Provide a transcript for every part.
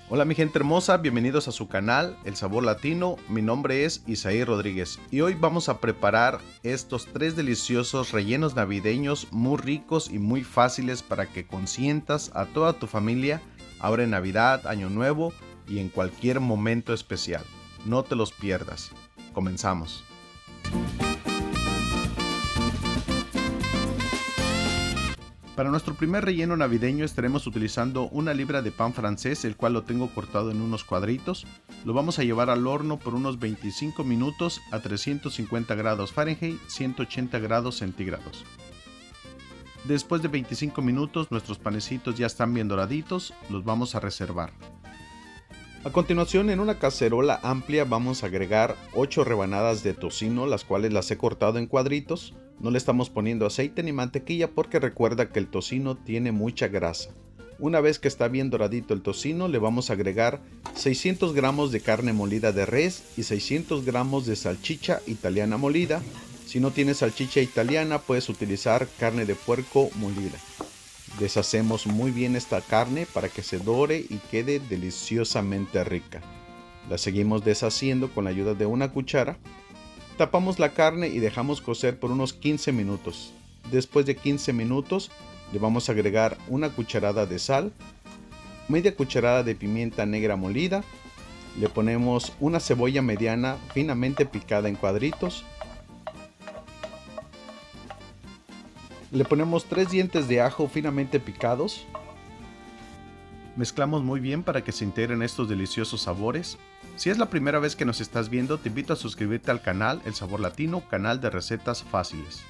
Hola mi gente hermosa, bienvenidos a su canal El Sabor Latino. Mi nombre es Isaí Rodríguez y hoy vamos a preparar estos tres deliciosos rellenos navideños muy ricos y muy fáciles para que consientas a toda tu familia ahora en Navidad, Año Nuevo y en cualquier momento especial. No te los pierdas. Comenzamos. Para nuestro primer relleno navideño estaremos utilizando una libra de pan francés, el cual lo tengo cortado en unos cuadritos. Lo vamos a llevar al horno por unos 25 minutos a 350 grados Fahrenheit, 180 grados centígrados. Después de 25 minutos nuestros panecitos ya están bien doraditos, los vamos a reservar. A continuación, en una cacerola amplia vamos a agregar 8 rebanadas de tocino, las cuales las he cortado en cuadritos. No le estamos poniendo aceite ni mantequilla porque recuerda que el tocino tiene mucha grasa. Una vez que está bien doradito el tocino, le vamos a agregar 600 gramos de carne molida de res y 600 gramos de salchicha italiana molida. Si no tienes salchicha italiana, puedes utilizar carne de puerco molida. Deshacemos muy bien esta carne para que se dore y quede deliciosamente rica. La seguimos deshaciendo con la ayuda de una cuchara. Tapamos la carne y dejamos cocer por unos 15 minutos. Después de 15 minutos le vamos a agregar una cucharada de sal, media cucharada de pimienta negra molida, le ponemos una cebolla mediana finamente picada en cuadritos, le ponemos 3 dientes de ajo finamente picados. Mezclamos muy bien para que se integren estos deliciosos sabores. Si es la primera vez que nos estás viendo, te invito a suscribirte al canal El Sabor Latino, canal de recetas fáciles.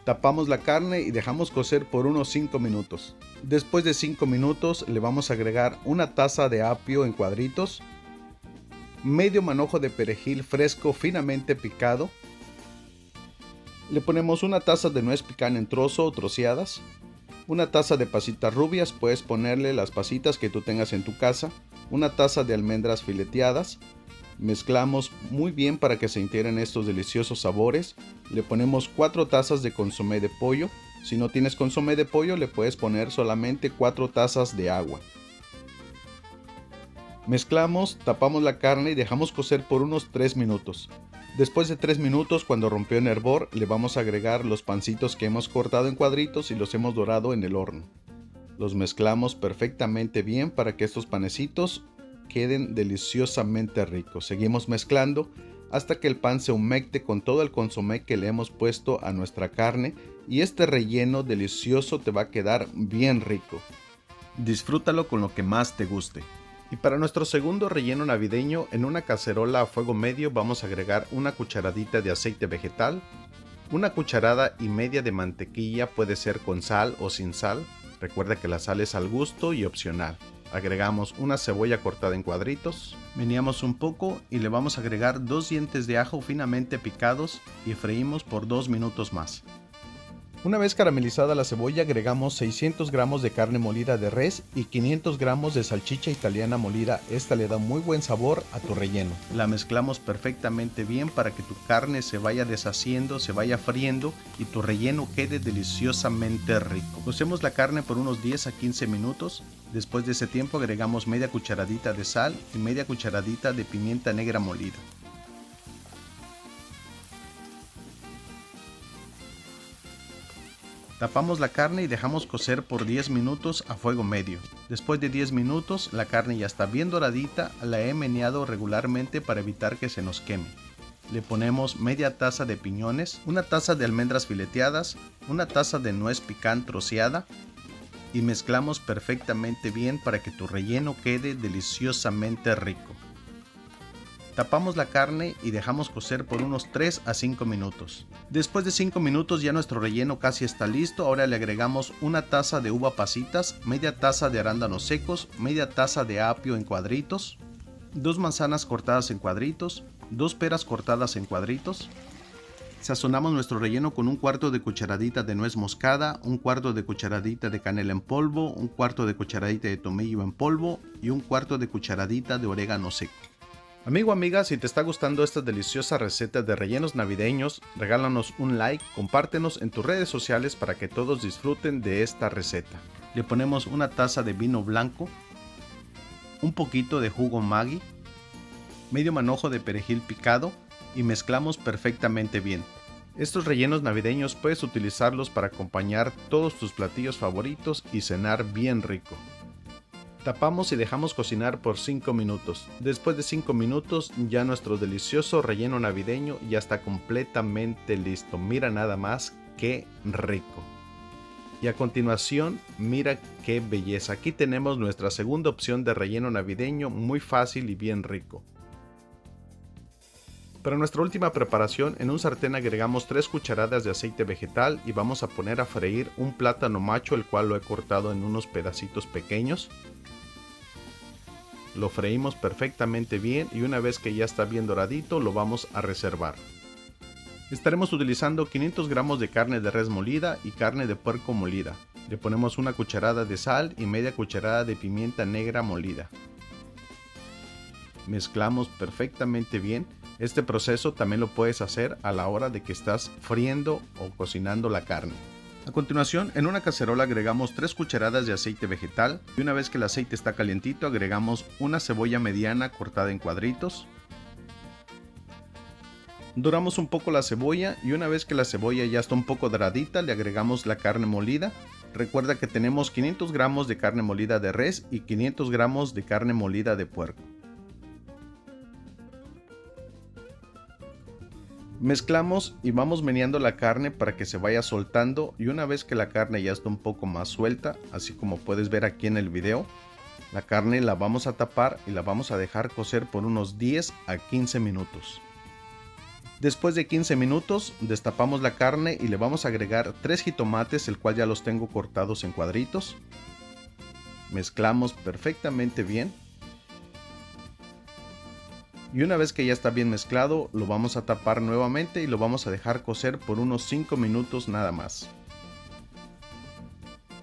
Tapamos la carne y dejamos cocer por unos 5 minutos. Después de 5 minutos le vamos a agregar una taza de apio en cuadritos, medio manojo de perejil fresco finamente picado, le ponemos una taza de nuez picana en trozo o troceadas, una taza de pasitas rubias, puedes ponerle las pasitas que tú tengas en tu casa, una taza de almendras fileteadas. Mezclamos muy bien para que se integren estos deliciosos sabores. Le ponemos 4 tazas de consomé de pollo. Si no tienes consomé de pollo, le puedes poner solamente 4 tazas de agua. Mezclamos, tapamos la carne y dejamos cocer por unos 3 minutos. Después de 3 minutos, cuando rompió en hervor, le vamos a agregar los pancitos que hemos cortado en cuadritos y los hemos dorado en el horno. Los mezclamos perfectamente bien para que estos panecitos queden deliciosamente ricos. Seguimos mezclando hasta que el pan se humecte con todo el consomé que le hemos puesto a nuestra carne y este relleno delicioso te va a quedar bien rico. Disfrútalo con lo que más te guste. Y para nuestro segundo relleno navideño, en una cacerola a fuego medio vamos a agregar una cucharadita de aceite vegetal, una cucharada y media de mantequilla, puede ser con sal o sin sal. Recuerda que la sal es al gusto y opcional. Agregamos una cebolla cortada en cuadritos, meneamos un poco y le vamos a agregar 2 dientes de ajo finamente picados y freímos por 2 minutos más. Una vez caramelizada la cebolla, agregamos 600 gramos de carne molida de res y 500 gramos de salchicha italiana molida. Esta le da muy buen sabor a tu relleno. La mezclamos perfectamente bien para que tu carne se vaya deshaciendo, se vaya friendo y tu relleno quede deliciosamente rico. Cocemos la carne por unos 10 a 15 minutos. Después de ese tiempo agregamos media cucharadita de sal y media cucharadita de pimienta negra molida. Tapamos la carne y dejamos cocer por 10 minutos a fuego medio. Después de 10 minutos la carne ya está bien doradita, la he meneado regularmente para evitar que se nos queme. Le ponemos media taza de piñones, una taza de almendras fileteadas, una taza de nuez pecan troceada y mezclamos perfectamente bien para que tu relleno quede deliciosamente rico. Tapamos la carne y dejamos cocer por unos 3 a 5 minutos. Después de 5 minutos ya nuestro relleno casi está listo. Ahora le agregamos una taza de uva pasitas, media taza de arándanos secos, media taza de apio en cuadritos, 2 manzanas cortadas en cuadritos, 2 peras cortadas en cuadritos. Sazonamos nuestro relleno con un cuarto de cucharadita de nuez moscada, un cuarto de cucharadita de canela en polvo, un cuarto de cucharadita de tomillo en polvo y un cuarto de cucharadita de orégano seco. Amigo, amiga, si te está gustando esta deliciosa receta de rellenos navideños, regálanos un like, compártenos en tus redes sociales para que todos disfruten de esta receta. Le ponemos una taza de vino blanco, un poquito de jugo Maggi, medio manojo de perejil picado y mezclamos perfectamente bien. Estos rellenos navideños puedes utilizarlos para acompañar todos tus platillos favoritos y cenar bien rico. Tapamos y dejamos cocinar por 5 minutos. Después de 5 minutos ya nuestro delicioso relleno navideño ya está completamente listo. Mira nada más qué rico. Y a continuación, mira qué belleza. Aquí tenemos nuestra segunda opción de relleno navideño, muy fácil y bien rico. Para nuestra última preparación, en un sartén agregamos 3 cucharadas de aceite vegetal y vamos a poner a freír un plátano macho, el cual lo he cortado en unos pedacitos pequeños. Lo freímos perfectamente bien y una vez que ya está bien doradito lo vamos a reservar. Estaremos utilizando 500 gramos de carne de res molida y carne de puerco molida. Le ponemos una cucharada de sal y media cucharada de pimienta negra molida. Mezclamos perfectamente bien. Este proceso también lo puedes hacer a la hora de que estás friendo o cocinando la carne. A continuación, en una cacerola agregamos 3 cucharadas de aceite vegetal y una vez que el aceite está calientito agregamos una cebolla mediana cortada en cuadritos. Doramos un poco la cebolla y una vez que la cebolla ya está un poco doradita le agregamos la carne molida. Recuerda que tenemos 500 gramos de carne molida de res y 500 gramos de carne molida de puerco. Mezclamos y vamos meneando la carne para que se vaya soltando y una vez que la carne ya está un poco más suelta, así como puedes ver aquí en el video, la carne la vamos a tapar y la vamos a dejar cocer por unos 10 a 15 minutos. Después de 15 minutos destapamos la carne y le vamos a agregar 3 jitomates, el cual ya los tengo cortados en cuadritos. Mezclamos perfectamente bien. Y una vez que ya está bien mezclado, lo vamos a tapar nuevamente y lo vamos a dejar cocer por unos 5 minutos nada más.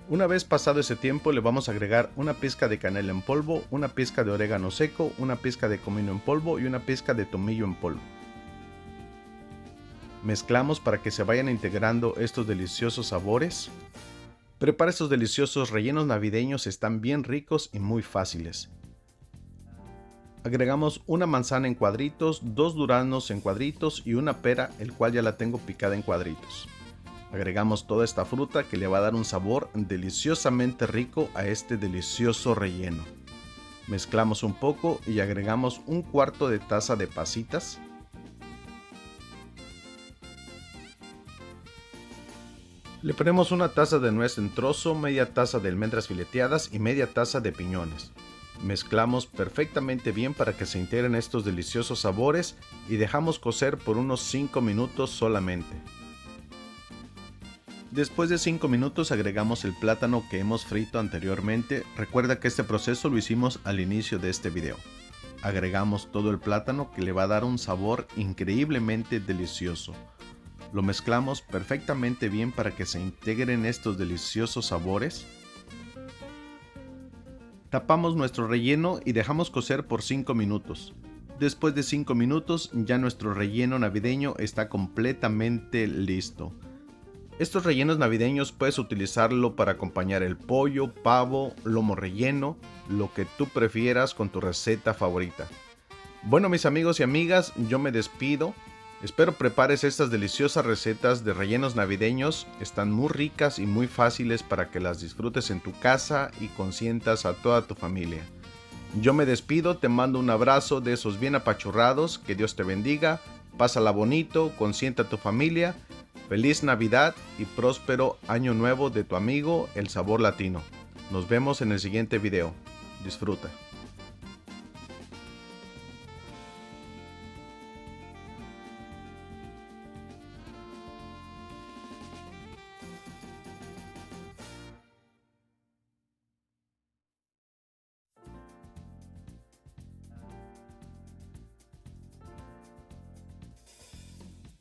Una vez pasado ese tiempo le vamos a agregar una pizca de canela en polvo, una pizca de orégano seco, una pizca de comino en polvo y una pizca de tomillo en polvo. Mezclamos para que se vayan integrando estos deliciosos sabores. Prepara estos deliciosos rellenos navideños, están bien ricos y muy fáciles. Agregamos una manzana en cuadritos, 2 duraznos en cuadritos y una pera, el cual ya la tengo picada en cuadritos. Agregamos toda esta fruta que le va a dar un sabor deliciosamente rico a este delicioso relleno. Mezclamos un poco y agregamos un cuarto de taza de pasitas. Le ponemos una taza de nuez en trozo, media taza de almendras fileteadas y media taza de piñones. Mezclamos perfectamente bien para que se integren estos deliciosos sabores y dejamos cocer por unos 5 minutos solamente. Después de 5 minutos agregamos el plátano que hemos frito anteriormente. Recuerda que este proceso lo hicimos al inicio de este video. Agregamos todo el plátano que le va a dar un sabor increíblemente delicioso. Lo mezclamos perfectamente bien para que se integren estos deliciosos sabores. Tapamos nuestro relleno y dejamos cocer por 5 minutos. Después de 5 minutos ya nuestro relleno navideño está completamente listo. Estos rellenos navideños puedes utilizarlo para acompañar el pollo, pavo, lomo relleno, lo que tú prefieras con tu receta favorita. Bueno, mis amigos y amigas, yo me despido. Espero prepares estas deliciosas recetas de rellenos navideños. Están muy ricas y muy fáciles para que las disfrutes en tu casa y consientas a toda tu familia. Yo me despido, te mando un abrazo de esos bien apachurrados. Que Dios te bendiga, pásala bonito, consienta a tu familia. Feliz Navidad y próspero Año Nuevo de tu amigo El Sabor Latino. Nos vemos en el siguiente video. Disfruta.